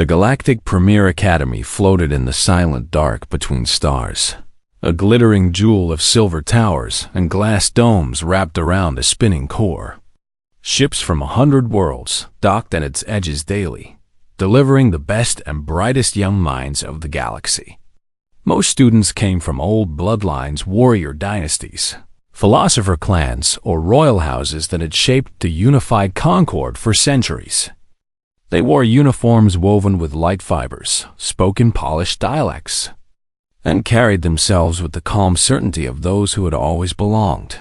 The Galactic Premier Academy floated in the silent dark between stars, a glittering jewel of silver towers and glass domes wrapped around a spinning core. Ships from 100 worlds docked at its edges daily, delivering the best and brightest young minds of the galaxy. Most students came from old bloodlines, warrior dynasties, philosopher clans, or royal houses that had shaped the unified Concord for centuries. They wore uniforms woven with light fibers, spoke in polished dialects, and carried themselves with the calm certainty of those who had always belonged.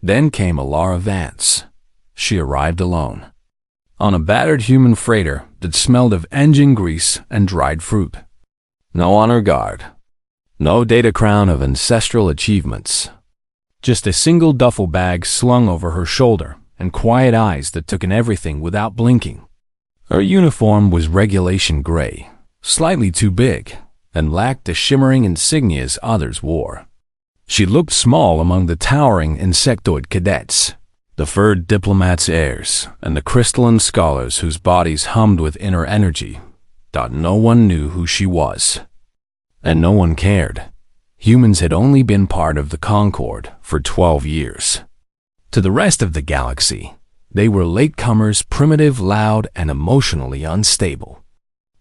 Then came Alara Vance. She arrived alone, on a battered human freighter that smelled of engine grease and dried fruit. No honor guard, no data crown of ancestral achievements. Just a single duffel bag slung over her shoulder and quiet eyes that took in everything without blinking. Her uniform was regulation gray, slightly too big, and lacked the shimmering insignias others wore. She looked small among the towering insectoid cadets, the furred diplomats' heirs, and the crystalline scholars whose bodies hummed with inner energy. No one knew who she was, and no one cared. Humans had only been part of the Concord for 12 years. To the rest of the galaxy, they were latecomers, primitive, loud, and emotionally unstable.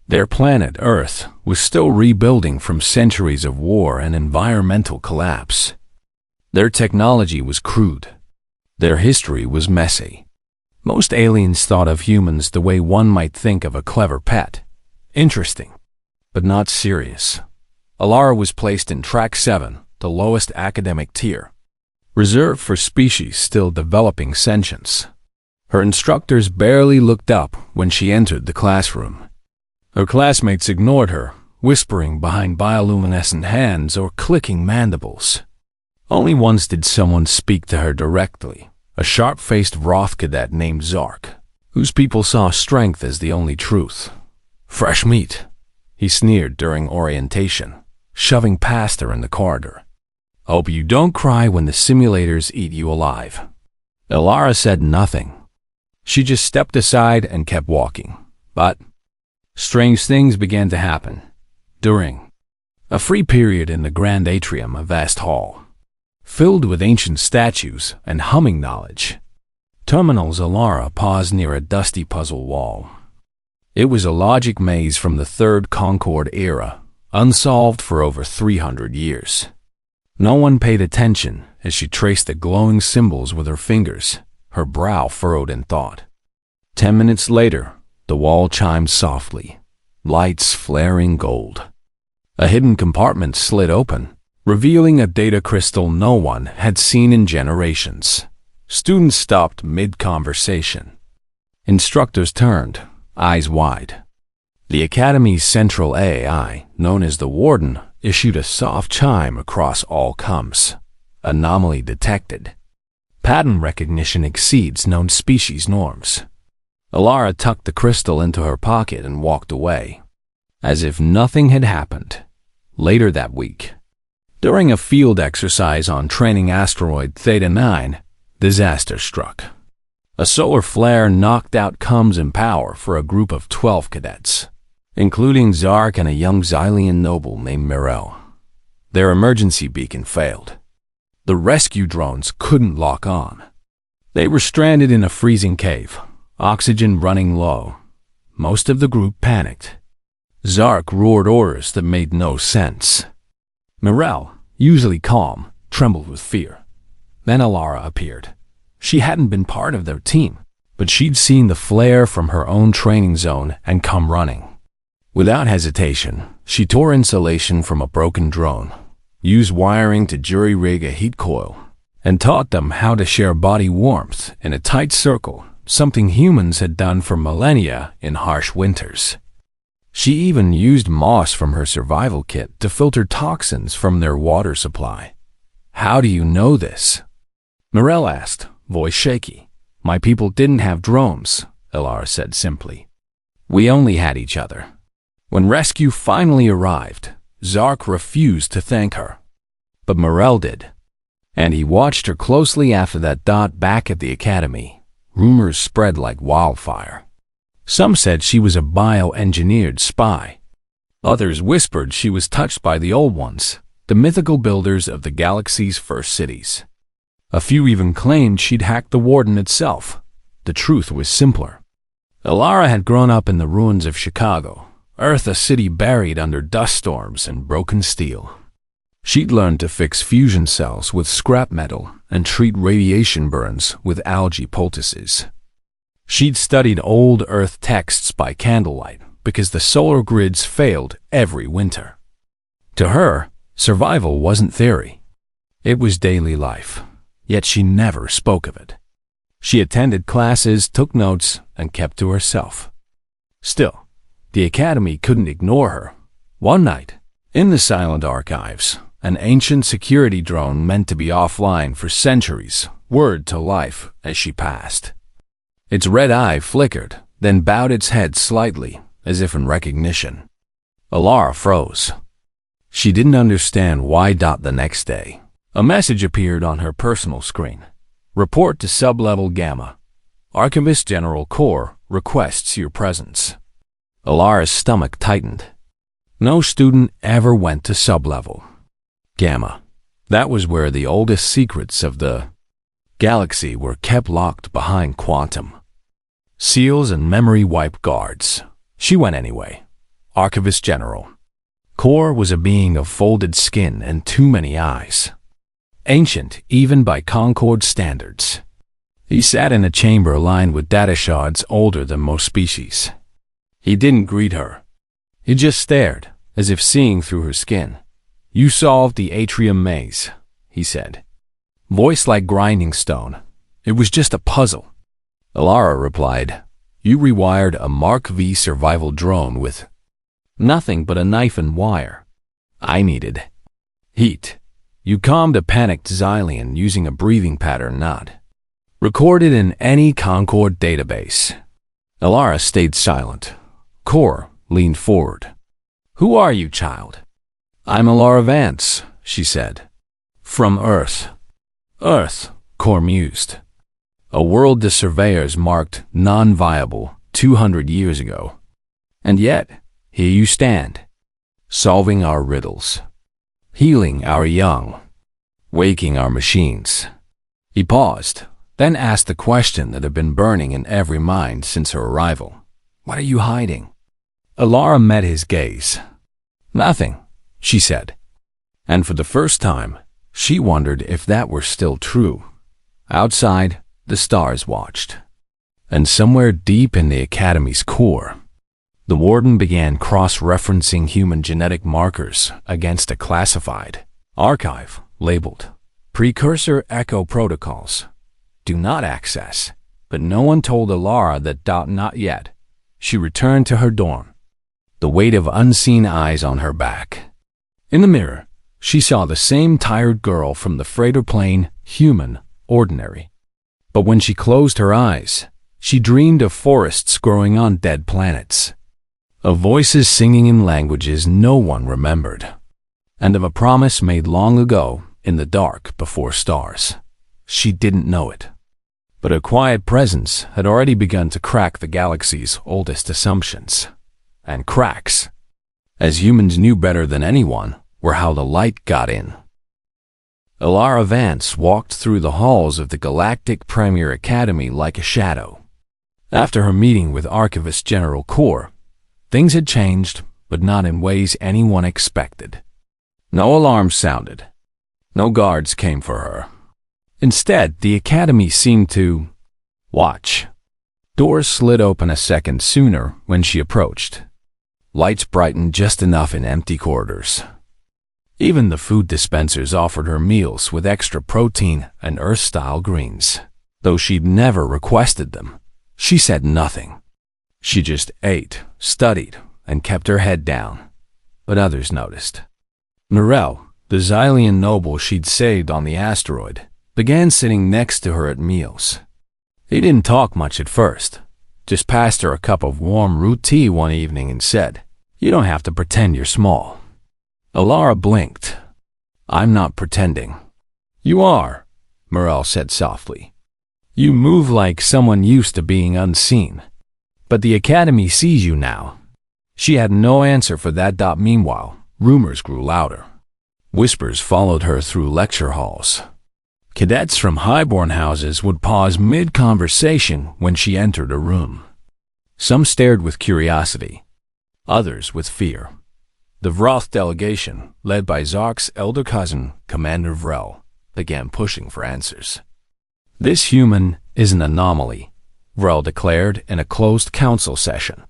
Their planet, Earth, was still rebuilding from centuries of war and environmental collapse. Their technology was crude. Their history was messy. Most aliens thought of humans the way one might think of a clever pet. Interesting, but not serious. Alara was placed in Track 7, the lowest academic tier, reserved for species still developing sentience. Her instructors barely looked up when she entered the classroom. Her classmates ignored her, whispering behind bioluminescent hands or clicking mandibles. Only once did someone speak to her directly, a sharp-faced Roth cadet named Zark, whose people saw strength as the only truth. "Fresh meat," he sneered during orientation, shoving past her in the corridor. "Hope you don't cry when the simulators eat you alive." Alara said nothing. She just stepped aside and kept walking. But strange things began to happen. During a free period in the grand atrium, a vast hall, filled with ancient statues and humming knowledge. Terminals, Alara paused near a dusty puzzle wall. It was a logic maze from the Third Concord era, unsolved for over 300 years. No one paid attention as she traced the glowing symbols with her fingers, her brow furrowed in thought. 10 minutes later, the wall chimed softly, lights flaring gold. A hidden compartment slid open, revealing a data crystal no one had seen in generations. Students stopped mid-conversation. Instructors turned, eyes wide. The Academy's central AI, known as the Warden, issued a soft chime across all comms. Anomaly detected. Pattern recognition exceeds known species norms. Alara tucked the crystal into her pocket and walked away, as if nothing had happened. Later that week, during a field exercise on training asteroid Theta 9, disaster struck. A solar flare knocked out comms and power for a group of 12 cadets, including Zark and a young Xylian noble named Mirel. Their emergency beacon failed. The rescue drones couldn't lock on. They were stranded in a freezing cave, oxygen running low. Most of the group panicked. Zark roared orders that made no sense. Mirel, usually calm, trembled with fear. Then Alara appeared. She hadn't been part of their team, but she'd seen the flare from her own training zone and come running. Without hesitation, she tore insulation from a broken drone, used wiring to jury-rig a heat coil, and taught them how to share body warmth in a tight circle, something humans had done for millennia in harsh winters. She even used moss from her survival kit to filter toxins from their water supply. "How do you know this?" Mirel asked, voice shaky. "My people didn't have drones," Alara said simply. "We only had each other." When rescue finally arrived, Zark refused to thank her. But Mirel did, and he watched her closely after that. Back at the Academy, rumors spread like wildfire. Some said she was a bioengineered spy. Others whispered she was touched by the Old Ones, the mythical builders of the galaxy's first cities. A few even claimed she'd hacked the Warden itself. The truth was simpler. Alara had grown up in the ruins of Chicago, Earth, a city buried under dust storms and broken steel. She'd learned to fix fusion cells with scrap metal and treat radiation burns with algae poultices. She'd studied old Earth texts by candlelight because the solar grids failed every winter. To her, survival wasn't theory. It was daily life, yet she never spoke of it. She attended classes, took notes, and kept to herself. Still, the Academy couldn't ignore her. One night, in the silent archives, an ancient security drone meant to be offline for centuries whirred to life as she passed. Its red eye flickered, then bowed its head slightly, as if in recognition. Alara froze. She didn't understand why. The next day, a message appeared on her personal screen. Report to Sublevel Gamma. Archivist General Core requests your presence. Alara's stomach tightened. No student ever went to Sublevel Gamma. That was where the oldest secrets of the galaxy were kept locked behind quantum seals and memory wipe guards. She went anyway. Archivist General Core was a being of folded skin and too many eyes. Ancient, even by Concord standards. He sat in a chamber lined with data shards older than most species. He didn't greet her. He just stared, as if seeing through her skin. You solved the atrium maze, he said. Voice like grinding stone. It was just a puzzle. Alara replied, You rewired a Mark V survival drone with nothing but a knife and wire. I needed heat. You calmed a panicked Xylian using a breathing pattern not recorded in any Concord database. Alara stayed silent. Core leaned forward. Who are you, child? I'm Alara Vance, she said. From Earth. Earth, Core mused. A world the surveyors marked non-viable 200 years ago. And yet, here you stand, solving our riddles, healing our young, waking our machines. He paused, then asked the question that had been burning in every mind since her arrival. What are you hiding? Alara met his gaze. Nothing, she said. And for the first time, she wondered if that were still true. Outside, the stars watched. And somewhere deep in the Academy's core, the Warden began cross-referencing human genetic markers against a classified archive labeled Precursor Echo Protocols. Do not access. But no one told Alara that. Not yet. She returned to her dorm, the weight of unseen eyes on her back. In the mirror, she saw the same tired girl from the freighter plane, human, ordinary. But when she closed her eyes, she dreamed of forests growing on dead planets, of voices singing in languages no one remembered, and of a promise made long ago in the dark before stars. She didn't know it, but her quiet presence had already begun to crack the galaxy's oldest assumptions. And cracks, as humans knew better than anyone, were how the light got in. Alara Vance walked through the halls of the Galactic Premier Academy like a shadow. After her meeting with Archivist General Core, things had changed, but not in ways anyone expected. No alarms sounded. No guards came for her. Instead, the Academy seemed to watch. Doors slid open a second sooner when she approached. Lights brightened just enough in empty corridors. Even the food dispensers offered her meals with extra protein and Earth-style greens. Though she'd never requested them, she said nothing. She just ate, studied, and kept her head down. But others noticed. Narelle, the Xylian noble she'd saved on the asteroid, began sitting next to her at meals. He didn't talk much at first, just passed her a cup of warm root tea one evening and said, You don't have to pretend you're small. Alara blinked. I'm not pretending. You are, Morel said softly. You move like someone used to being unseen. But the Academy sees you now. She had no answer for that. Meanwhile, rumors grew louder. Whispers followed her through lecture halls. Cadets from highborn houses would pause mid-conversation when she entered a room. Some stared with curiosity, others with fear. The Vroth delegation, led by Zark's elder cousin, Commander Vrel, began pushing for answers. "This human is an anomaly," Vrel declared in a closed council session.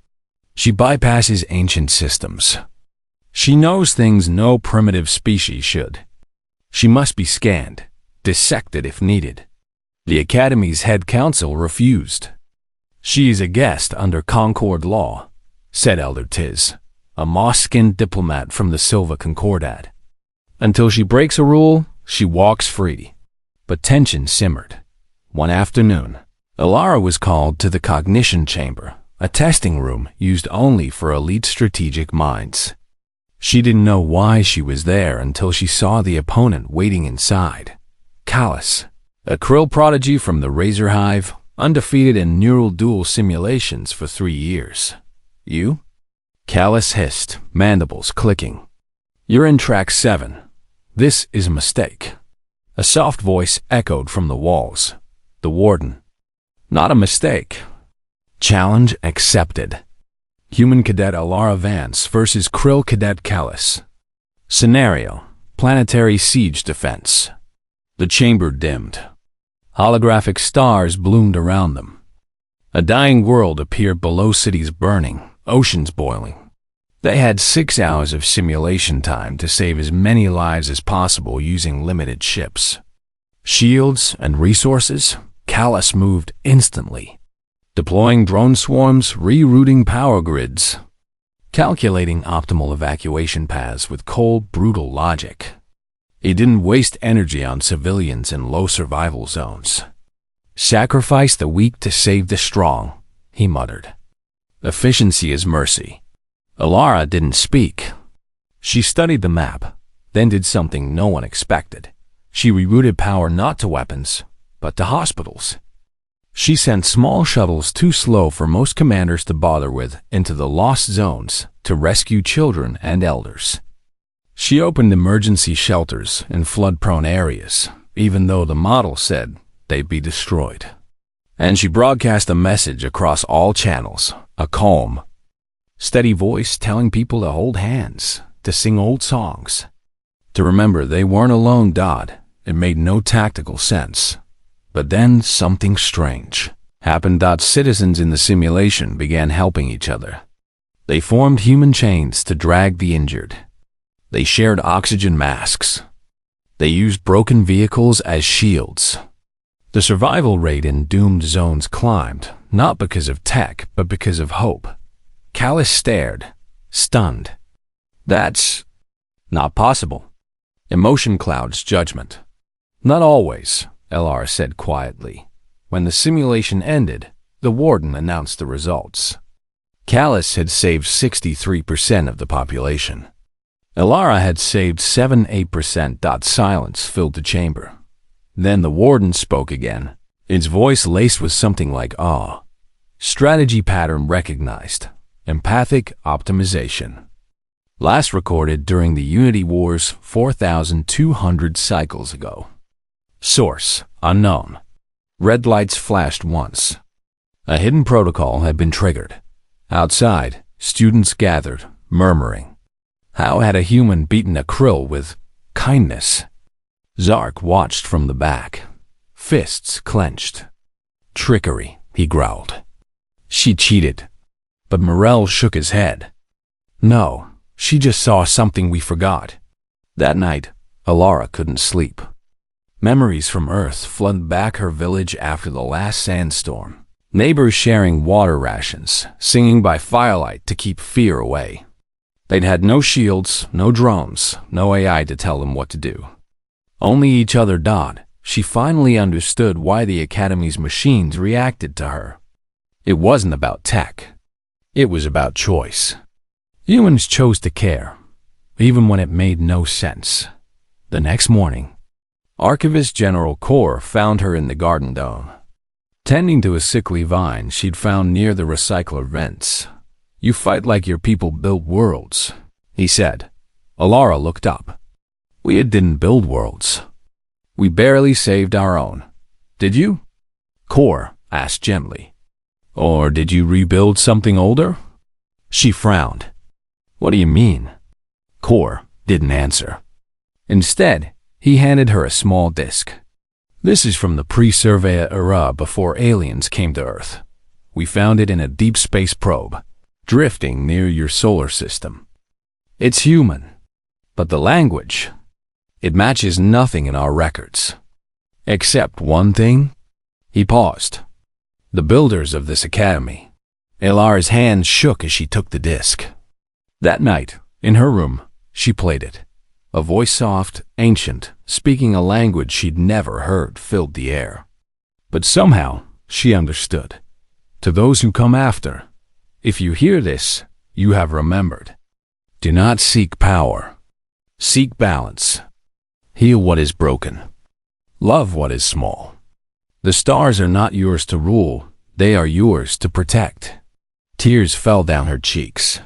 "She bypasses ancient systems. She knows things no primitive species should. She must be scanned, dissected if needed." The Academy's head council refused. "She is a guest under Concord law," said Elder Tiz, a moss-skinned diplomat from the Silva Concordat. "Until she breaks a rule, she walks free." But tension simmered. One afternoon, Alara was called to the Cognition Chamber, a testing room used only for elite strategic minds. She didn't know why she was there until she saw the opponent waiting inside. Callus, a krill prodigy from the Razor Hive, undefeated in neural duel simulations for 3 years. "You?" Callus hissed, mandibles clicking. "You're in track 7. This is a mistake." A soft voice echoed from the walls. The warden. "Not a mistake. Challenge accepted. Human Cadet Alara Vance versus Krill Cadet Callus. Scenario: planetary siege defense." The chamber dimmed. Holographic stars bloomed around them. A dying world appeared below, cities burning, oceans boiling. They had 6 hours of simulation time to save as many lives as possible using limited ships. Shields and resources, Callus moved instantly. Deploying drone swarms, rerouting power grids, calculating optimal evacuation paths with cold, brutal logic. He didn't waste energy on civilians in low survival zones. "Sacrifice the weak to save the strong," he muttered. "Efficiency is mercy." Alara didn't speak. She studied the map, then did something no one expected. She rerouted power not to weapons, but to hospitals. She sent small shuttles too slow for most commanders to bother with into the lost zones to rescue children and elders. She opened emergency shelters in flood-prone areas, even though the model said they'd be destroyed. And she broadcast a message across all channels, a calm, steady voice telling people to hold hands, to sing old songs, to remember they weren't alone. It made no tactical sense. But then something strange happened. Citizens in the simulation began helping each other. They formed human chains to drag the injured. They shared oxygen masks. They used broken vehicles as shields. The survival rate in doomed zones climbed, not because of tech, but because of hope. Callus stared, stunned. "That's not possible." Emotion clouds judgment. "Not always," Alara said quietly. When the simulation ended, the warden announced the results. Callus had saved 63% of the population. Alara had saved 7-8%. Silence filled the chamber. Then the warden spoke again, its voice laced with something like awe. "Strategy pattern recognized. Empathic optimization. Last recorded during the Unity Wars 4,200 cycles ago. Source unknown." Red lights flashed once. A hidden protocol had been triggered. Outside, students gathered, murmuring. How had a human beaten a krill with kindness? Zark watched from the back, fists clenched. "Trickery," he growled. "She cheated." But Morel shook his head. "No, she just saw something we forgot." That night, Alara couldn't sleep. Memories from Earth flooded back her village after the last sandstorm. Neighbors sharing water rations, singing by firelight to keep fear away. They'd had no shields, no drones, no AI to tell them what to do. Only each other. She finally understood why the Academy's machines reacted to her. It wasn't about tech. It was about choice. Humans chose to care, even when it made no sense. The next morning, Archivist General Kor found her in the Garden Dome. tending to a sickly vine she'd found near the recycler vents. "You fight like your people built worlds," he said. Alara looked up. "We didn't build worlds. We barely saved our own. Did you?" Kor asked gently. "Or did you rebuild something older?" She frowned. "What do you mean?" Kor didn't answer. Instead, he handed her a small disk. "This is from the pre-Surveyor era before aliens came to Earth. We found it in a deep space probe, drifting near your solar system. It's human, but the language, it matches nothing in our records. Except one thing." He paused. "The builders of this academy." Alara's hands shook as she took the disk. That night, in her room, she played it. A voice soft, ancient, speaking a language she'd never heard filled the air. But somehow, she understood. "To those who come after, if you hear this, you have remembered. Do not seek power. Seek balance. Heal what is broken. Love what is small. The stars are not yours to rule, they are yours to protect." Tears fell down her cheeks.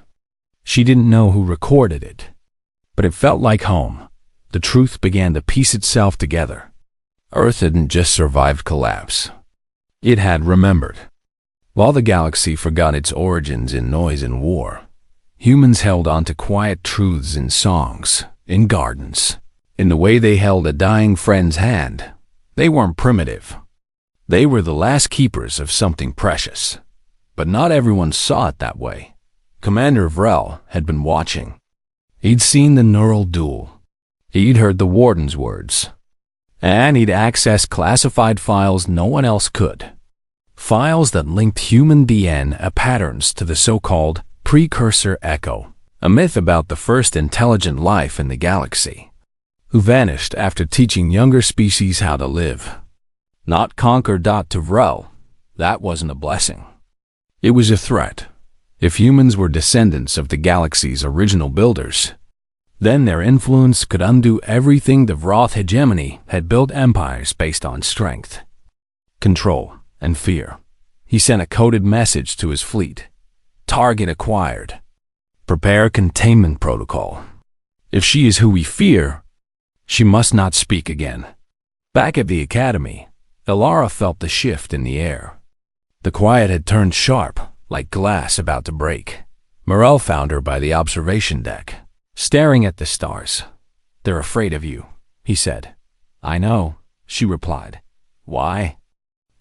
She didn't know who recorded it, but it felt like home. The truth began to piece itself together. Earth hadn't just survived collapse. It had remembered. While the galaxy forgot its origins in noise and war, humans held on to quiet truths in songs, in gardens, in the way they held a dying friend's hand. They weren't primitive. They were the last keepers of something precious. But not everyone saw it that way. Commander Vrel had been watching. He'd seen the neural duel. He'd heard the warden's words. And he'd accessed classified files no one else could. Files that linked human DNA patterns to the so-called precursor echo, a myth about the first intelligent life in the galaxy, who vanished after teaching younger species how to live. Not conquer. To Vrel, that wasn't a blessing. It was a threat. If humans were descendants of the galaxy's original builders, then their influence could undo everything the Vroth hegemony had built empires based on strength, control, and fear. He sent a coded message to his fleet. Target acquired. Prepare containment protocol. If she is who we fear, she must not speak again. Back at the academy, Alara felt the shift in the air. The quiet had turned sharp, like glass about to break. Morel found her by the observation deck, staring at the stars. "They're afraid of you," he said. "I know," she replied. "Why?"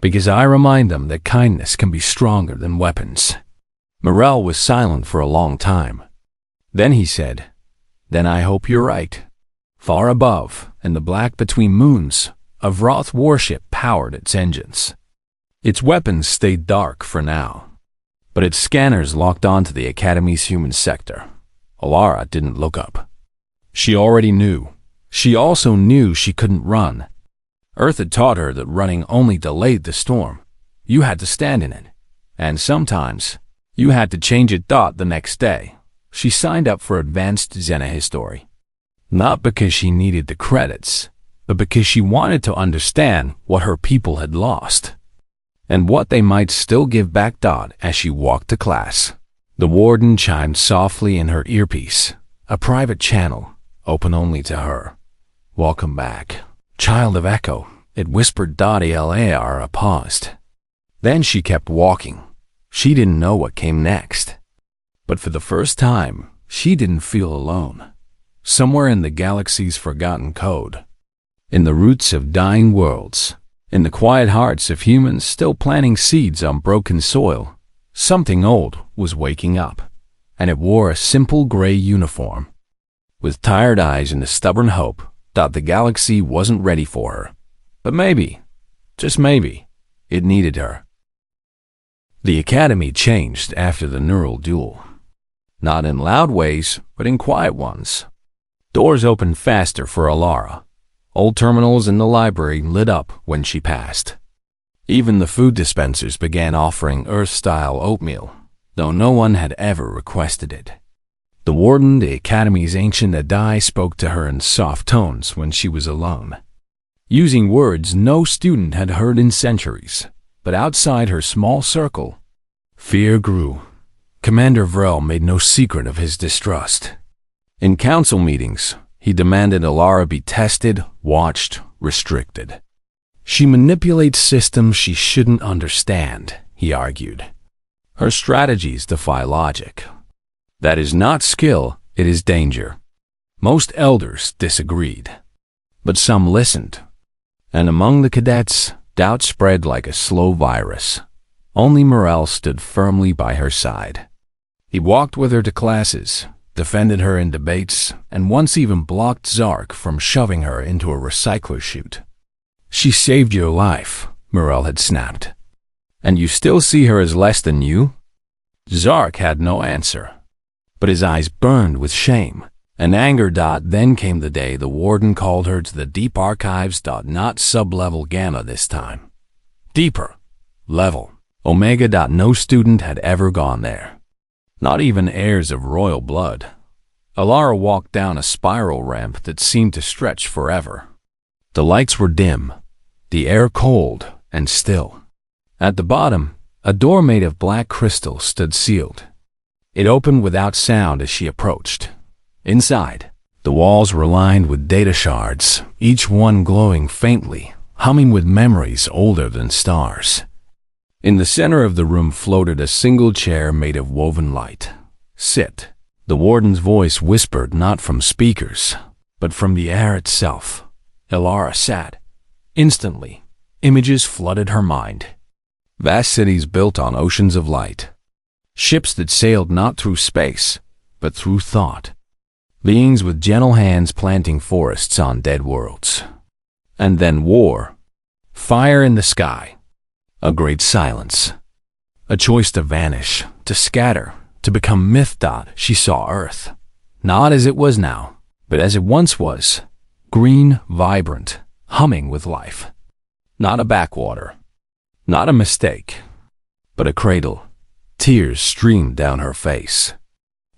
"Because I remind them that kindness can be stronger than weapons." Morel was silent for a long time. Then he said, "Then I hope you're right." Far above, in the black between moons, a Vroth warship powered its engines. Its weapons stayed dark for now, but its scanners locked onto the Academy's human sector. Alara didn't look up. She already knew. She also knew she couldn't run. Earth had taught her that running only delayed the storm. You had to stand in it. And sometimes, you had to change it the next day. She signed up for advanced History. Not because she needed the credits, but because she wanted to understand what her people had lost, and what they might still give back as she walked to class. The warden chimed softly in her earpiece, a private channel, open only to her. "Welcome back, child of Echo," it whispered. Alara paused. Then she kept walking. She didn't know what came next. But for the first time, she didn't feel alone. Somewhere in the galaxy's forgotten code, in the roots of dying worlds, in the quiet hearts of humans still planting seeds on broken soil, something old was waking up, and it wore a simple gray uniform. With tired eyes and a stubborn hope that the galaxy wasn't ready for her. But maybe, just maybe, it needed her. The Academy changed after the neural duel. Not in loud ways, but in quiet ones. Doors opened faster for Alara. Old terminals in the library lit up when she passed. Even the food dispensers began offering Earth-style oatmeal, though no one had ever requested it. The warden, the Academy's ancient Adai, spoke to her in soft tones when she was alone, using words no student had heard in centuries. but outside her small circle, fear grew. Commander Vrel made no secret of his distrust. In council meetings, he demanded Alara be tested, watched, restricted. She manipulates systems she shouldn't understand, he argued. Her strategies defy logic. That is not skill, it is danger. Most elders disagreed, but some listened. And among the cadets, doubt spread like a slow virus. Only Morel stood firmly by her side. He walked with her to classes, defended her in debates, and once even blocked Zark from shoving her into a recycler chute. She saved your life, Morel had snapped. And you still see her as less than you? Zark had no answer, but his eyes burned with shame and anger. Then came the day the warden called her to the deep archives. Not sub-level Gamma this time. Deeper. Level. Omega. No student had ever gone there. Not even heirs of royal blood. Alara walked down a spiral ramp that seemed to stretch forever. The lights were dim, the air cold and still. At the bottom, a door made of black crystal stood sealed. It opened without sound as she approached. Inside, the walls were lined with data shards, each one glowing faintly, humming with memories older than stars. In the center of the room floated a single chair made of woven light. Sit. The warden's voice whispered not from speakers, but from the air itself. Alara sat. Instantly, images flooded her mind. Vast cities built on oceans of light. Ships that sailed not through space, but through thought. Beings with gentle hands planting forests on dead worlds. And then war. Fire in the sky. A great silence. A choice to vanish, to scatter, to become myth. She saw Earth. Not as it was now, but as it once was. Green, vibrant, humming with life. Not a backwater. Not a mistake, but a cradle. Tears streamed down her face.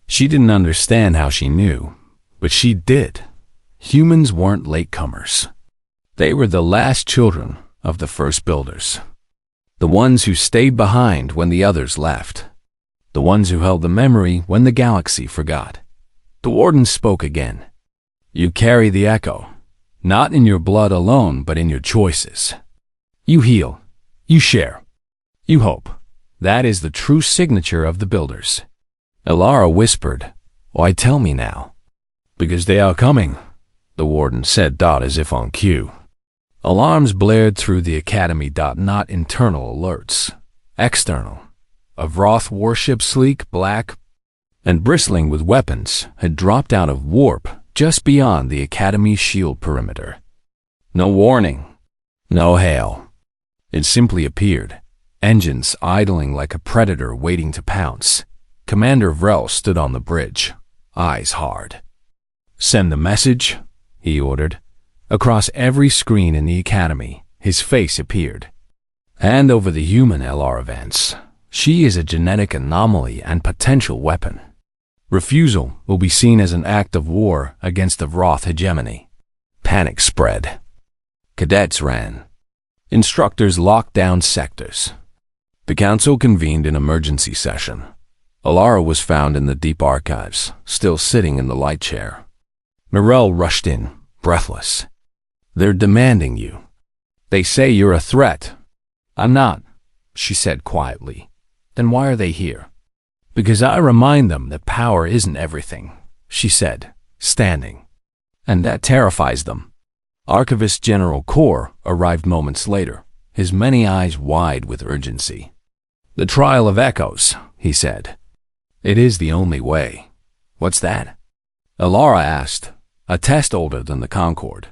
She didn't understand how she knew, but she did. Humans weren't latecomers. They were the last children of the first builders. The ones who stayed behind when the others left. The ones who held the memory when the galaxy forgot. The warden spoke again. You carry the echo, not in your blood alone, but in your choices. You heal. You share. You hope. That is the true signature of the builders. Alara whispered, Why tell me now? Because they are coming, the warden said. As if on cue. Alarms blared through the academy. Not internal alerts. External. A Vroth warship, sleek, black, and bristling with weapons, had dropped out of warp just beyond the academy's shield perimeter. No warning. No hail. It simply appeared, engines idling like a predator waiting to pounce. Commander Vrel stood on the bridge, eyes hard. Send the message, he ordered. Across every screen in the academy, his face appeared. Hand over the human LR events. She is a genetic anomaly and potential weapon. Refusal will be seen as an act of war against the Vroth hegemony. Panic spread. Cadets ran. Instructors locked down sectors. The council convened an emergency session. Alara was found in the deep archives, still sitting in the light chair. Morel rushed in, breathless. They're demanding you. They say you're a threat. I'm not, she said quietly. Then why are they here? Because I remind them that power isn't everything, she said, standing. And that terrifies them. Archivist General Kor arrived moments later, his many eyes wide with urgency. The trial of echoes, he said. It is the only way. What's that? Alara asked, a test older than the Concord.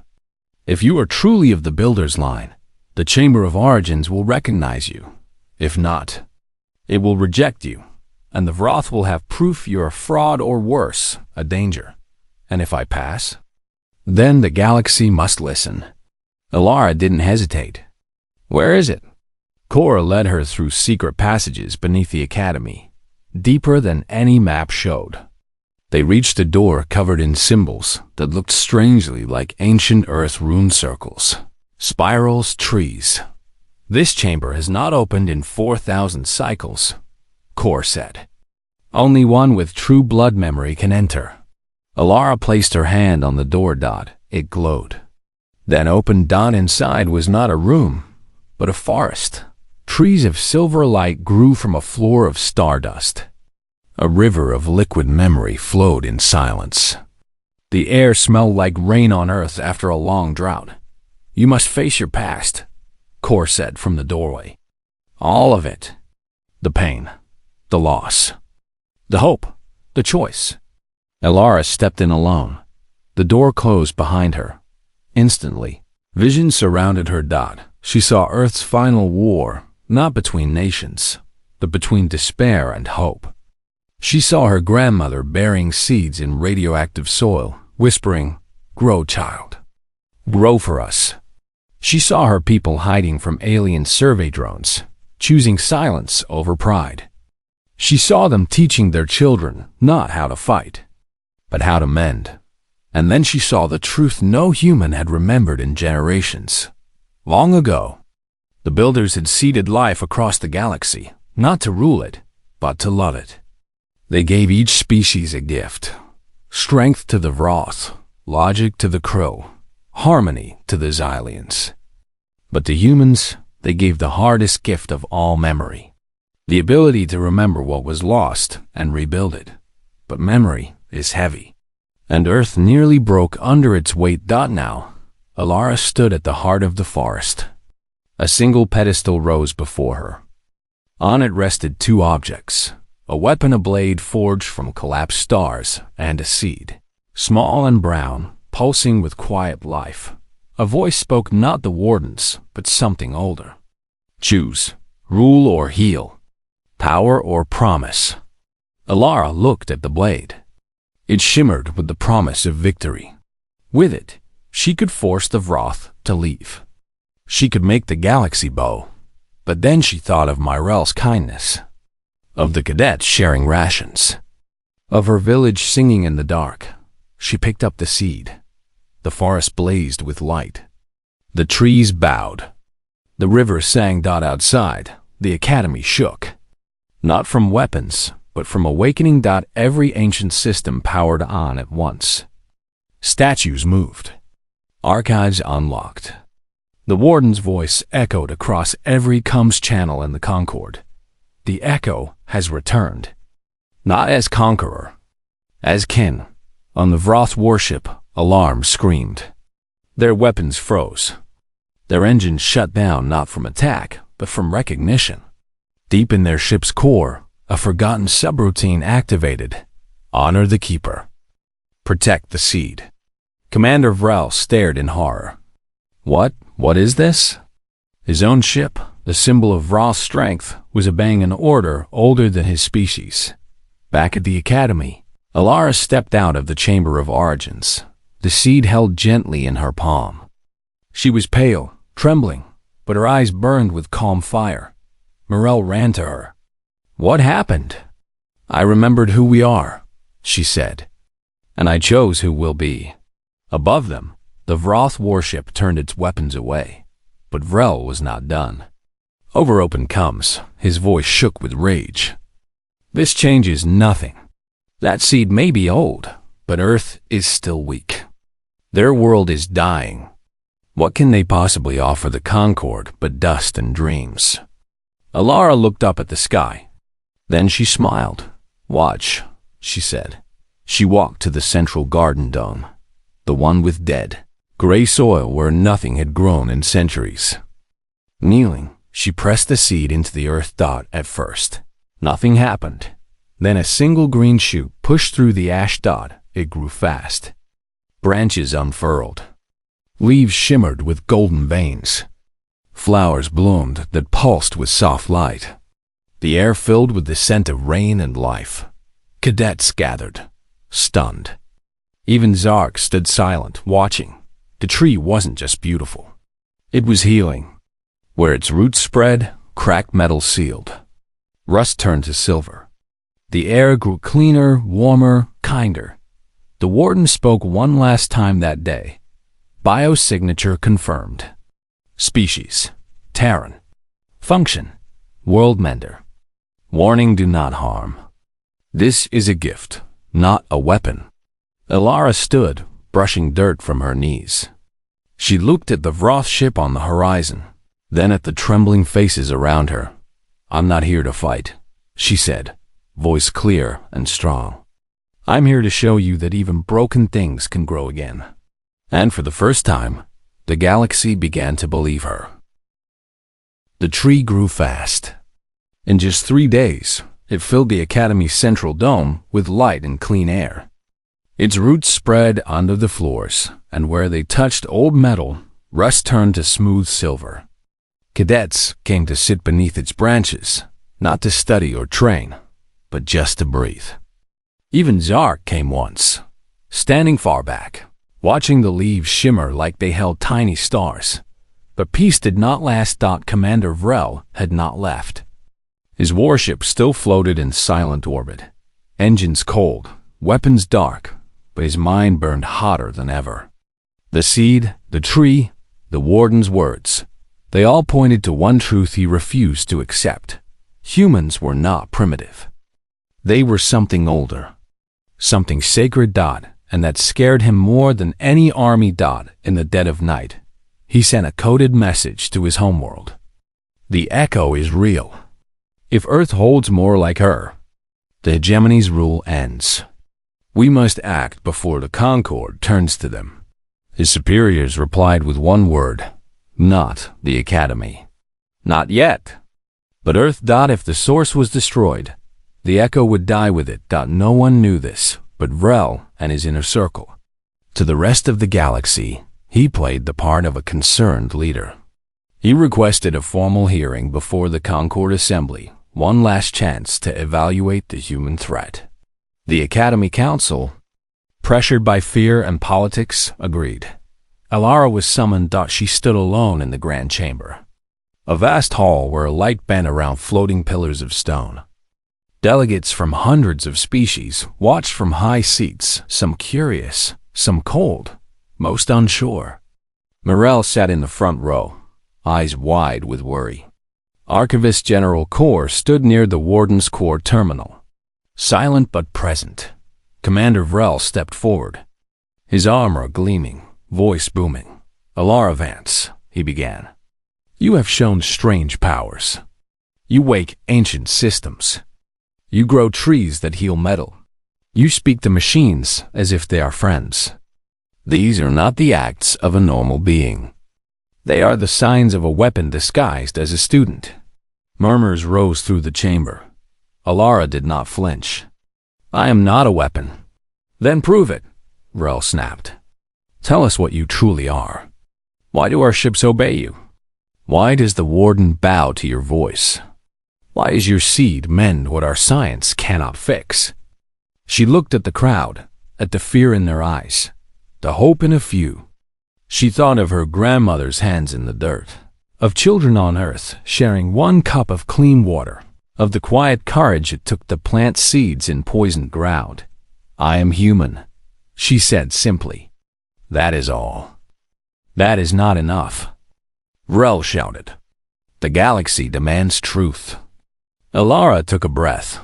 If you are truly of the Builder's line, the Chamber of Origins will recognize you. If not, it will reject you, and the Vroth will have proof you're a fraud or worse, a danger. And if I pass? Then the galaxy must listen. Alara didn't hesitate. Where is it? Cora led her through secret passages beneath the academy, deeper than any map showed. They reached a door covered in symbols that looked strangely like ancient Earth rune circles, spirals, trees. This chamber has not opened in 4,000 cycles, Core said. Only one with true blood memory can enter. Alara placed her hand on the door. It glowed. Then opened. Inside was not a room, but a forest. Trees of silver light grew from a floor of stardust. A river of liquid memory flowed in silence. The air smelled like rain on Earth after a long drought. You must face your past, Core said from the doorway. All of it. The pain, the loss, the hope, the choice. Alara stepped in alone. The door closed behind her. Instantly, vision surrounded her. She saw Earth's final war, not between nations, but between despair and hope. She saw her grandmother burying seeds in radioactive soil, whispering, "Grow, child. Grow for us." She saw her people hiding from alien survey drones, choosing silence over pride. She saw them teaching their children not how to fight, but how to mend. And then she saw the truth no human had remembered in generations. Long ago, the builders had seeded life across the galaxy, not to rule it, but to love it. They gave each species a gift: strength to the Vroth, logic to the Krill, harmony to the Xylians. But to humans, they gave the hardest gift of all: memory. The ability to remember what was lost and rebuild it. But memory is heavy, and Earth nearly broke under its weight. Now, Alara stood at the heart of the forest. A single pedestal rose before her. On it rested two objects: a weapon, a blade forged from collapsed stars, and a seed, small and brown, pulsing with quiet life. A voice spoke, not the warden's, but something older. Choose, rule or heal, power or promise. Alara looked at the blade. It shimmered with the promise of victory. With it, she could force the Vroth to leave. She could make the galaxy bow. But then she thought of Myrel's kindness, of the cadets sharing rations, of her village singing in the dark. She picked up the seed. The forest blazed with light. The trees bowed. The river sang. Outside, the academy shook. Not from weapons, but from awakening. Every ancient system powered on at once. Statues moved. Archives unlocked. The warden's voice echoed across every comms channel in the Concord. The echo has returned. Not as conqueror, as kin. On the Vroth warship, alarms screamed. Their weapons froze. Their engines shut down, not from attack, but from recognition. Deep in their ship's core, a forgotten subroutine activated. Honor the keeper. Protect the seed. Commander Vrel stared in horror. What is this? His own ship, the symbol of Vroth's strength, was obeying an order older than his species. Back at the academy, Alara stepped out of the Chamber of Origins, the seed held gently in her palm. She was pale, trembling, but her eyes burned with calm fire. Myrel ran to her. "What happened?" "I remembered who we are," she said, "and I chose who we'll be." Above them, the Vroth warship turned its weapons away, but Vrel was not done. Over open comms, his voice shook with rage. "This changes nothing. That seed may be old, but Earth is still weak. Their world is dying. What can they possibly offer the Concord but dust and dreams?" Alara looked up at the sky. Then she smiled. "Watch," she said. She walked to the central garden dome, the one with dead, gray soil where nothing had grown in centuries. Kneeling, she pressed the seed into the earth. At first, nothing happened. Then a single green shoot pushed through the ash. It grew fast. Branches unfurled. Leaves shimmered with golden veins. Flowers bloomed that pulsed with soft light. The air filled with the scent of rain and life. Cadets gathered, stunned. Even Zark stood silent, watching. The tree wasn't just beautiful. It was healing. Where its roots spread, cracked metal sealed. Rust turned to silver. The air grew cleaner, warmer, kinder. The warden spoke one last time that day. Biosignature confirmed. Species, Terran. Function: World Mender. Warning: do not harm. This is a gift, not a weapon. Alara stood, brushing dirt from her knees. She looked at the Vroth ship on the horizon, then at the trembling faces around her. I'm not here to fight, she said, voice clear and strong. I'm here to show you that even broken things can grow again. And for the first time, the galaxy began to believe her. The tree grew fast. In just 3 days, it filled the Academy's central dome with light and clean air. Its roots spread under the floors, and where they touched old metal, rust turned to smooth silver. Cadets came to sit beneath its branches, not to study or train, but just to breathe. Even Zark came once, standing far back, watching the leaves shimmer like they held tiny stars. But peace did not last. Commander Vrel had not left. His warship still floated in silent orbit, engines cold, weapons dark, but his mind burned hotter than ever. The seed, the tree, the warden's words, they all pointed to one truth he refused to accept. Humans were not primitive. They were something older, something sacred. And that scared him more than any army. In the dead of night, he sent a coded message to his homeworld. The echo is real. If Earth holds more like her, the hegemony's rule ends. We must act before the Concord turns to them. His superiors replied with one word: not the Academy. Not yet. But Earth. If the source was destroyed, the echo would die with it. No one knew this but Vrel and his inner circle. To the rest of the galaxy, he played the part of a concerned leader. He requested a formal hearing before the Concord Assembly, one last chance to evaluate the human threat. The Academy Council, pressured by fear and politics, agreed. Alara was summoned. She stood alone in the grand chamber, a vast hall where a light bent around floating pillars of stone. Delegates from hundreds of species watched from high seats, some curious, some cold, most unsure. Morel sat in the front row, eyes wide with worry. Archivist General Kor stood near the Warden's Core terminal, silent but present. Commander Vrel stepped forward, his armor gleaming, voice booming. Alara Vance, he began. You have shown strange powers. You wake ancient systems. You grow trees that heal metal. You speak to machines as if they are friends. These are not the acts of a normal being. They are the signs of a weapon disguised as a student. Murmurs rose through the chamber. Alara did not flinch. I am not a weapon. Then prove it, Vrel snapped. Tell us what you truly are. Why do our ships obey you? Why does the Warden bow to your voice? Why is your seed mend what our science cannot fix? She looked at the crowd, at the fear in their eyes, the hope in a few. She thought of her grandmother's hands in the dirt, of children on Earth sharing one cup of clean water, of the quiet courage it took to plant seeds in poisoned ground. I am human, she said simply. That is all. That is not enough. Vrel shouted. The galaxy demands truth. Alara took a breath.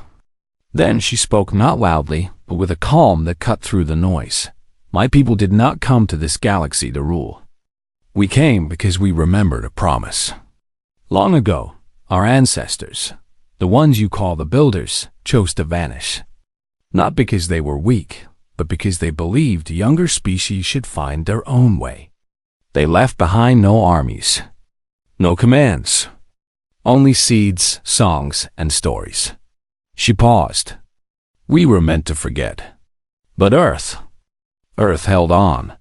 Then she spoke not loudly, but with a calm that cut through the noise. My people did not come to this galaxy to rule. We came because we remembered a promise. Long ago, our ancestors, the ones you call the Builders, chose to vanish. Not because they were weak, but because they believed younger species should find their own way. They left behind no armies, no commands, only seeds, songs, and stories. She paused. We were meant to forget. But Earth held on.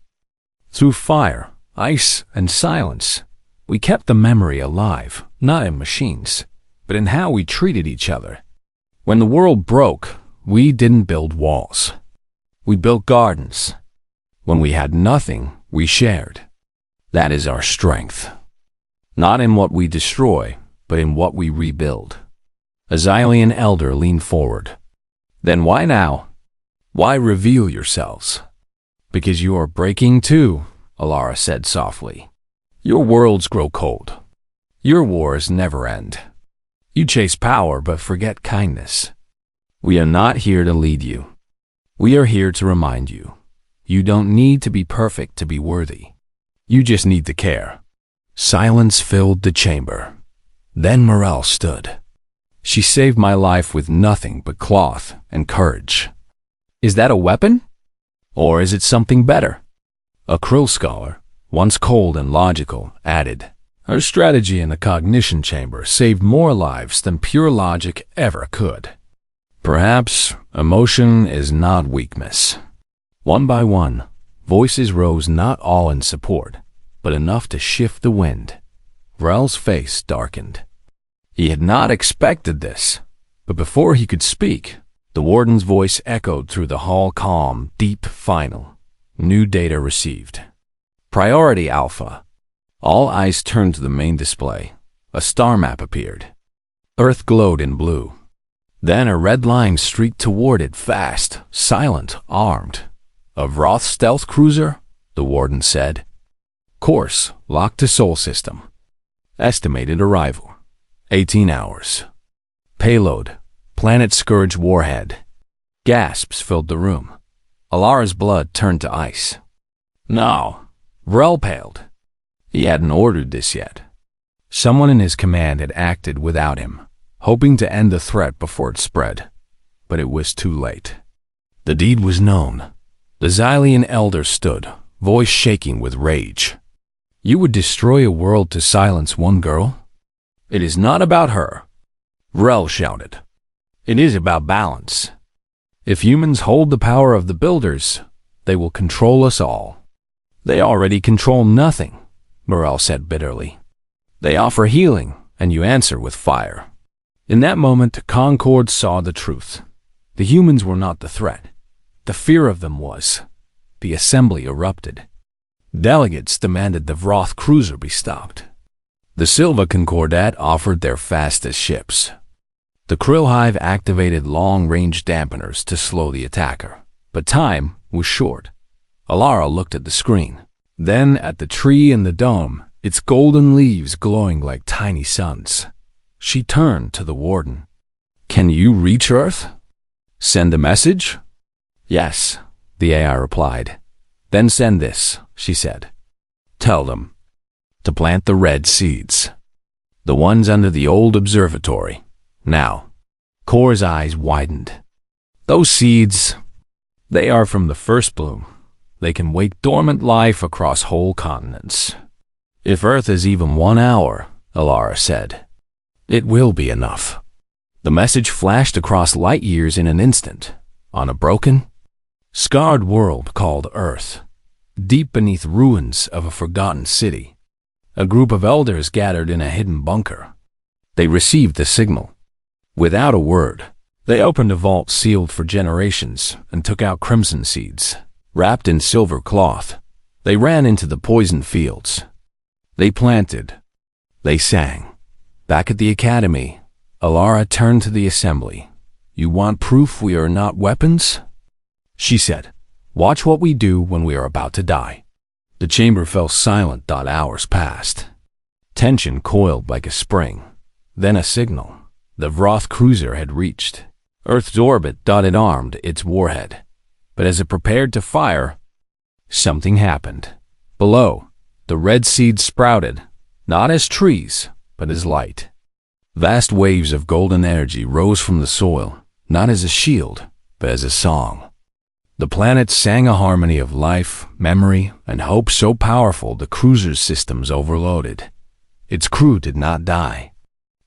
Through fire, ice, and silence, we kept the memory alive, not in machines, but in how we treated each other. When the world broke, we didn't build walls. We built gardens. When we had nothing, we shared. That is our strength. Not in what we destroy, but in what we rebuild. A Xylian elder leaned forward. Then why now? Why reveal yourselves? Because you are breaking too, Alara said softly. Your worlds grow cold. Your wars never end. You chase power but forget kindness. We are not here to lead you. We are here to remind you. You don't need to be perfect to be worthy. You just need to care. Silence filled the chamber. Then Morel stood. She saved my life with nothing but cloth and courage. Is that a weapon? Or is it something better? A Krill scholar, once cold and logical, added, her strategy in the cognition chamber saved more lives than pure logic ever could. Perhaps emotion is not weakness. One by one, voices rose, not all in support, but enough to shift the wind. Vrel's face darkened. He had not expected this, but before he could speak, the warden's voice echoed through the hall, calm, deep, final. New data received. Priority Alpha. All eyes turned to the main display. A star map appeared. Earth glowed in blue. Then a red line streaked toward it, fast, silent, armed. A Vroth stealth cruiser, the warden said. Course locked to Sol system. Estimated arrival 18 hours. Payload Planet Scourge warhead. Gasps filled the room. Alara's blood turned to ice. No. Vrel paled. He hadn't ordered this yet. Someone in his command had acted without him, hoping to end the threat before it spread. But it was too late. The deed was known. The Xylian elder stood, voice shaking with rage. You would destroy a world to silence one girl? It is not about her. Vrel shouted. It is about balance. If humans hold the power of the builders, they will control us all. They already control nothing, Morel said bitterly. They offer healing, and you answer with fire. In that moment, Concord saw the truth. The humans were not the threat. The fear of them was. The assembly erupted. Delegates demanded the Vroth cruiser be stopped. The Silva Concordat offered their fastest ships. The Krill Hive activated long-range dampeners to slow the attacker, but time was short. Alara looked at the screen, then at the tree in the dome, its golden leaves glowing like tiny suns. She turned to the warden. Can you reach Earth? Send a message? Yes, the AI replied. Then send this, she said. Tell them to plant the red seeds. The ones under the old observatory. Now. Kor's eyes widened. Those seeds, they are from the first bloom. They can wake dormant life across whole continents. If Earth is even 1 hour, Alara said, it will be enough. The message flashed across light years in an instant, on a broken, scarred world called Earth. Deep beneath ruins of a forgotten city, a group of elders gathered in a hidden bunker. They received the signal. Without a word, they opened a vault sealed for generations and took out crimson seeds. Wrapped in silver cloth, they ran into the poison fields. They planted. They sang. Back at the academy, Alara turned to the assembly. You want proof we are not weapons? She said, watch what we do when we are about to die. The chamber fell silent. Hours passed. Tension coiled like a spring. Then a signal. The Vroth cruiser had reached Earth's orbit. It armed its warhead. But as it prepared to fire, something happened. Below, the red seeds sprouted, not as trees, but as light. Vast waves of golden energy rose from the soil, not as a shield, but as a song. The planet sang a harmony of life, memory, and hope so powerful the cruiser's systems overloaded. Its crew did not die.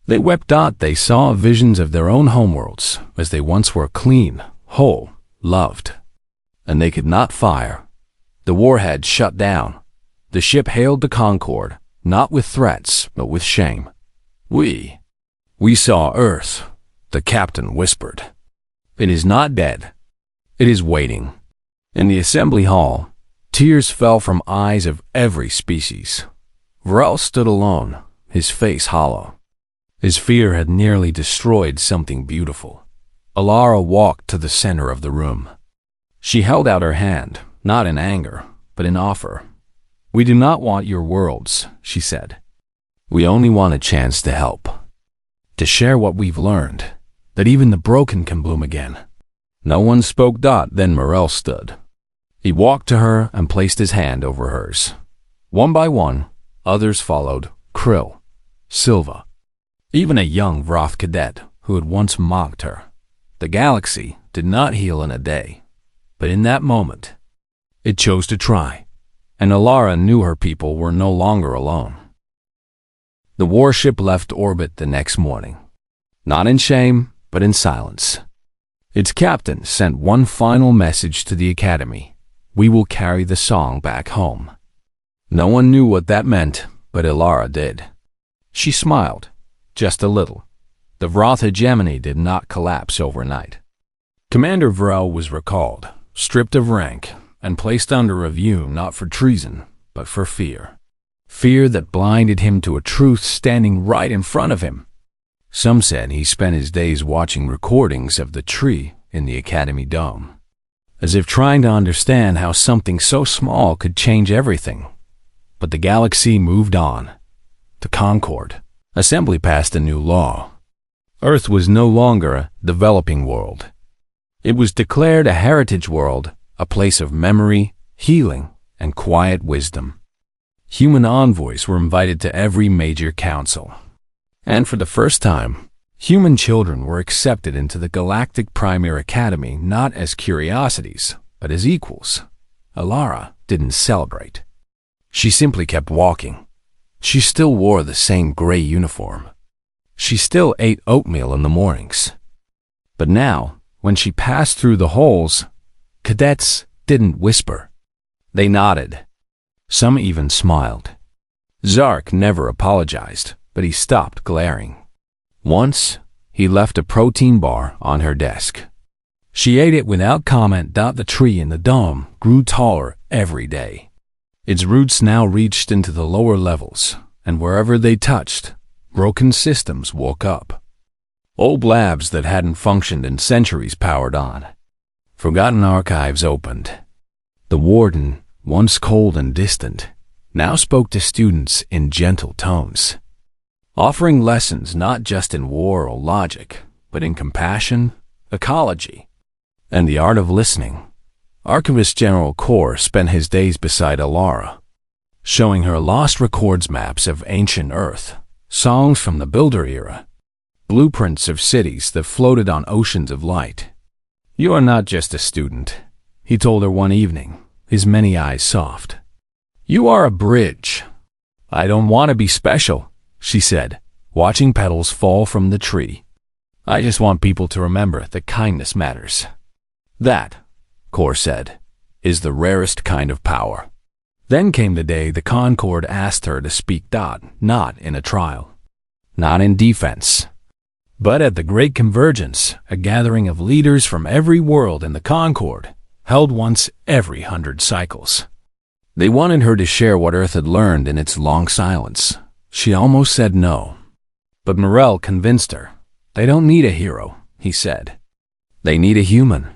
They wept. They saw visions of their own homeworlds as they once were clean, whole, loved. And they could not fire. The warhead shut down. The ship hailed the Concord, not with threats, but with shame. We saw Earth, the captain whispered. It is not dead. It is waiting. In the assembly hall, tears fell from eyes of every species. Vrel stood alone, his face hollow. His fear had nearly destroyed something beautiful. Alara walked to the center of the room. She held out her hand, not in anger, but in offer. We do not want your worlds, she said. We only want a chance to help. To share what we've learned, that even the broken can bloom again. No one spoke. Then Morel stood. He walked to her and placed his hand over hers. One by one, others followed: Krill, Silva, even a young Vroth cadet who had once mocked her. The galaxy did not heal in a day, but in that moment, it chose to try, and Alara knew her people were no longer alone. The warship left orbit the next morning, not in shame, but in silence. Its captain sent one final message to the Academy: "We will carry the song back home." No one knew what that meant, but Alara did. She smiled, just a little. The Vroth hegemony did not collapse overnight. Commander Vrel was recalled, stripped of rank, and placed under review not for treason, but for fear. Fear that blinded him to a truth standing right in front of him. Some said he spent his days watching recordings of the tree in the Academy dome, as if trying to understand how something so small could change everything. But the galaxy moved on. The Concord Assembly passed a new law. Earth was no longer a developing world. It was declared a heritage world, a place of memory, healing, and quiet wisdom. Human envoys were invited to every major council. And for the first time, human children were accepted into the Galactic Premier Academy not as curiosities, but as equals. Alara didn't celebrate. She simply kept walking. She still wore the same gray uniform. She still ate oatmeal in the mornings. But now, when she passed through the halls, cadets didn't whisper. They nodded. Some even smiled. Zark never apologized, but he stopped glaring. Once, he left a protein bar on her desk. She ate it without comment. The tree in the dome grew taller every day. Its roots now reached into the lower levels, and wherever they touched, broken systems woke up. Old labs that hadn't functioned in centuries powered on. Forgotten archives opened. The warden, once cold and distant, now spoke to students in gentle tones, offering lessons not just in war or logic, but in compassion, ecology, and the art of listening. Archivist General Kor spent his days beside Alara, showing her lost records maps of ancient Earth, songs from the Builder era, blueprints of cities that floated on oceans of light. "You are not just a student," he told her one evening, his many eyes soft. "You are a bridge." "I don't want to be special," she said, watching petals fall from the tree. "I just want people to remember that kindness matters." "That," Kor said, "is the rarest kind of power." Then came the day the Concord asked her to speak. Not in a trial, not in defense, but at the Great Convergence, a gathering of leaders from every world in the Concord, held once every 100 cycles. They wanted her to share what Earth had learned in its long silence. She almost said no. But Morel convinced her. "They don't need a hero," he said. "They need a human."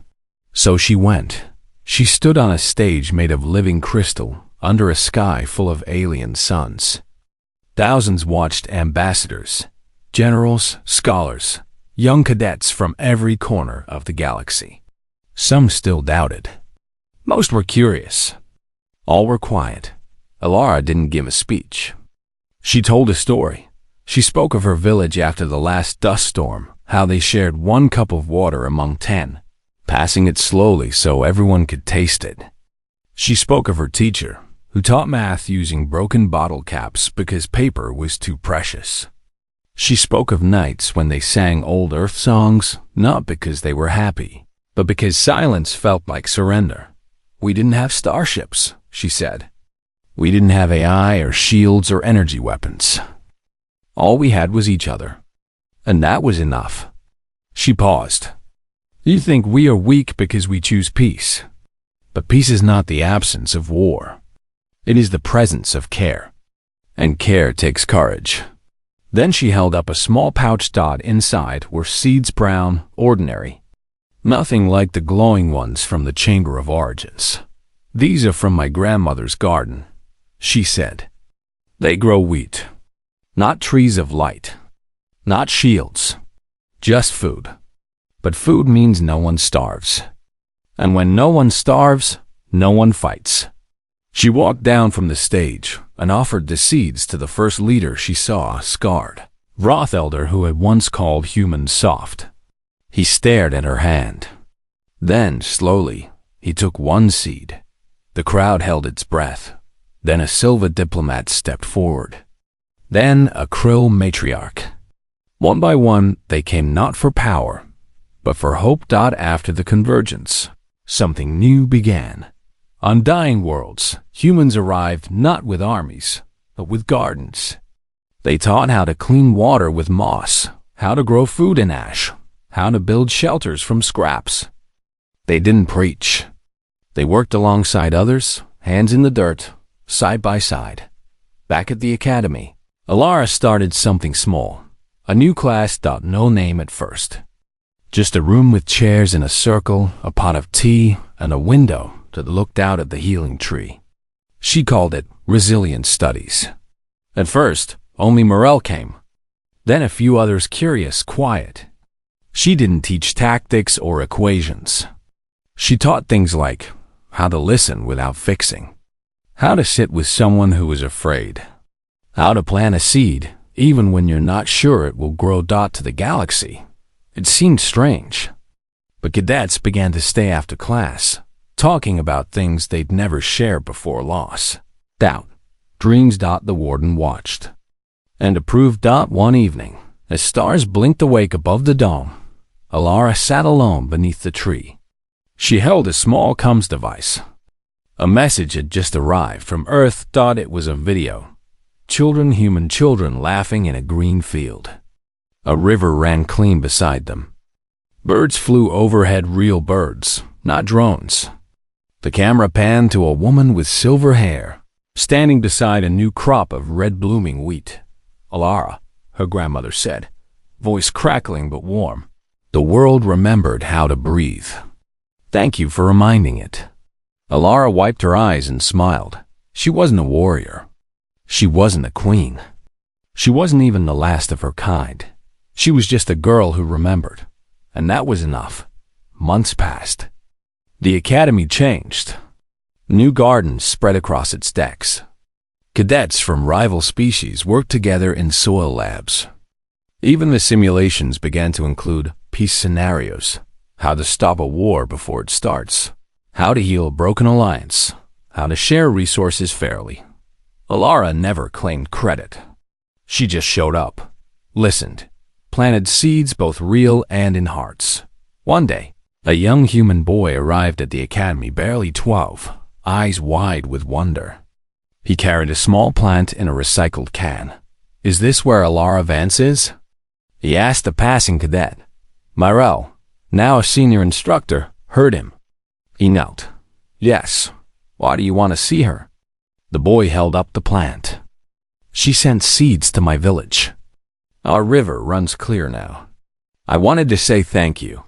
So she went. She stood on a stage made of living crystal, under a sky full of alien suns. Thousands watched: ambassadors, generals, scholars, young cadets from every corner of the galaxy. Some still doubted. Most were curious. All were quiet. Alara didn't give a speech. She told a story. She spoke of her village after the last dust storm, how they shared one cup of water among 10, passing it slowly so everyone could taste it. She spoke of her teacher, who taught math using broken bottle caps because paper was too precious. She spoke of nights when they sang old Earth songs, not because they were happy, but because silence felt like surrender. "We didn't have starships," she said. "We didn't have AI or shields or energy weapons. All we had was each other. And that was enough." She paused. "You think we are weak because we choose peace. But peace is not the absence of war. It is the presence of care. And care takes courage." Then she held up a small pouch. Inside were seeds, brown, ordinary. Nothing like the glowing ones from the Chamber of Origins. "These are from my grandmother's garden," she said. "They grow wheat. Not trees of light. Not shields. Just food. But food means no one starves. And when no one starves, no one fights. She walked down from the stage and offered the seeds to the first leader she saw, scarred, Roth elder who had once called humans soft. He stared at her hand. Then, slowly, he took one seed. The crowd held its breath. Then a Silva diplomat stepped forward. Then a Krill matriarch. One by one, they came not for power, but for hope. After the convergence, something new began. On dying worlds, humans arrived not with armies, but with gardens. They taught how to clean water with moss, how to grow food in ash, how to build shelters from scraps. They didn't preach. They worked alongside others, hands in the dirt, side by side. Back at the academy, Alara started something small. A new class. No name at first. Just a room with chairs in a circle, a pot of tea, and a window that looked out at the healing tree. She called it Resilient Studies. At first, only Morel came. Then a few others, curious, quiet. She didn't teach tactics or equations. She taught things like how to listen without fixing, how to sit with someone who is afraid, how to plant a seed even when you're not sure it will grow. To the galaxy, it seemed strange. But cadets began to stay after class, talking about things they'd never shared before: loss, doubt, dreams. The warden watched and approved. One evening, as stars blinked awake above the dome, Alara sat alone beneath the tree. She held a small comms device. A message had just arrived from Earth. It was a video. Children, human children, laughing in a green field. A river ran clean beside them. Birds flew overhead, real birds, not drones. The camera panned to a woman with silver hair, standing beside a new crop of red blooming wheat. Alara, her grandmother said, voice crackling but warm. The world remembered how to breathe. Thank you for reminding it. Alara wiped her eyes and smiled. She wasn't a warrior. She wasn't a queen. She wasn't even the last of her kind. She was just a girl who remembered. And that was enough. Months passed. The academy changed. New gardens spread across its decks. Cadets from rival species worked together in soil labs. Even the simulations began to include peace scenarios, how to stop a war before it starts, how to heal a broken alliance, how to share resources fairly. Alara never claimed credit. She just showed up, listened, planted seeds both real and in hearts. One day, a young human boy arrived at the academy, barely 12, eyes wide with wonder. He carried a small plant in a recycled can. Is this where Alara Vance is? He asked a passing cadet. Myrelle, now a senior instructor, heard him. He knelt. Yes. Why do you want to see her? The boy held up the plant. She sent seeds to my village. Our river runs clear now. I wanted to say thank you.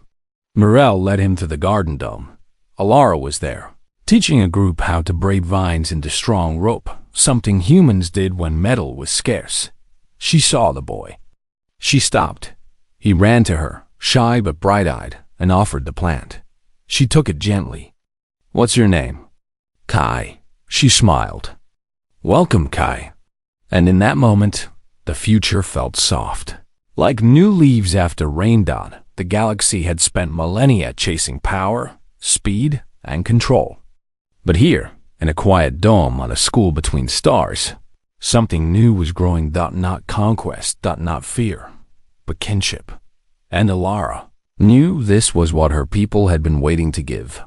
Myrelle led him to the garden dome. Alara was there, teaching a group how to braid vines into strong rope, something humans did when metal was scarce. She saw the boy. She stopped. He ran to her, shy but bright-eyed, and offered the plant. She took it gently. What's your name? Kai. She smiled. Welcome, Kai. And in that moment, the future felt soft. Like new leaves after rain. The galaxy had spent millennia chasing power, speed, and control. But here, in a quiet dome on a school between stars, something new was growing. Not conquest, not fear, but kinship. And Alara knew this was what her people had been waiting to give.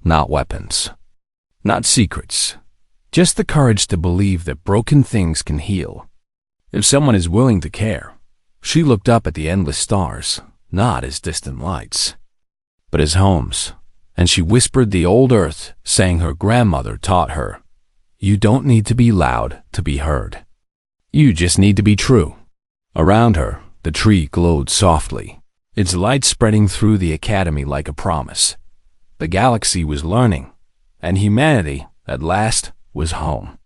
Not weapons, not secrets, just the courage to believe that broken things can heal. If someone is willing to care. She looked up at the endless stars, not as distant lights, but as homes, and she whispered the old earth, saying her grandmother taught her, you don't need to be loud to be heard. You just need to be true. Around her, the tree glowed softly, its light spreading through the academy like a promise. The galaxy was learning, and humanity, at last, was home.